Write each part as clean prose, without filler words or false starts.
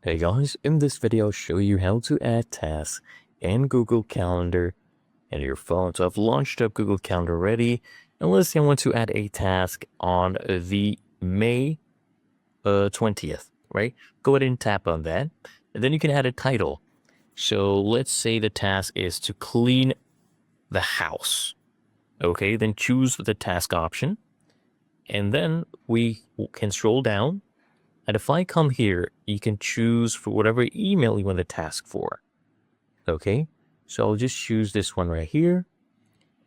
Hey guys, in this video I'll show you how to add tasks in Google Calendar and your phone. So I've launched up Google Calendar already. And let's say I want to add a task on the May 20th, right? Go ahead and tap on that. And then you can add a title. So let's say the task is to clean the house. Okay, then choose the task option. And then we can scroll down. And if I come here, you can choose for whatever email you want the task for. Okay, so I'll just choose this one right here.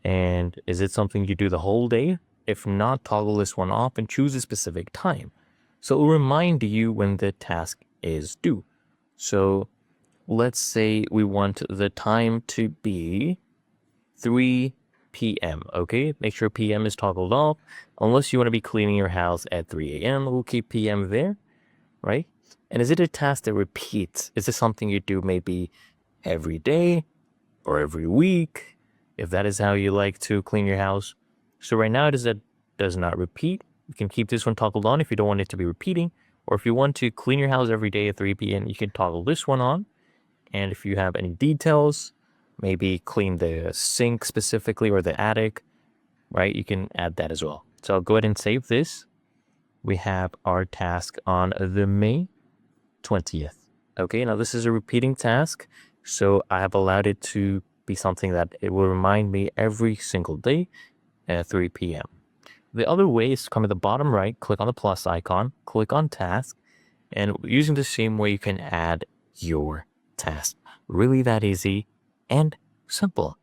And is it something you do the whole day? If not, toggle this one off and choose a specific time. So it will remind you when the task is due. So let's say we want the time to be 3 p.m. Okay, make sure p.m. is toggled off. Unless you want to be cleaning your house at 3 a.m., we'll keep p.m. there. Right? And is it a task that repeats? Is this something you do maybe every day or every week, if that is how you like to clean your house? So right now it does not repeat. You can keep this one toggled on if you don't want it to be repeating, or if you want to clean your house every day at 3 p.m., you can toggle this one on. And if you have any details, maybe clean the sink specifically or the attic, right? You can add that as well. So I'll go ahead and save this. We have our task on the May 20th. Okay, now this is a repeating task, so I have allowed it to be something that it will remind me every single day at 3 p.m. The other way is to come to the bottom right, click on the plus icon, click on task, and using the same way you can add your task. Really that easy and simple.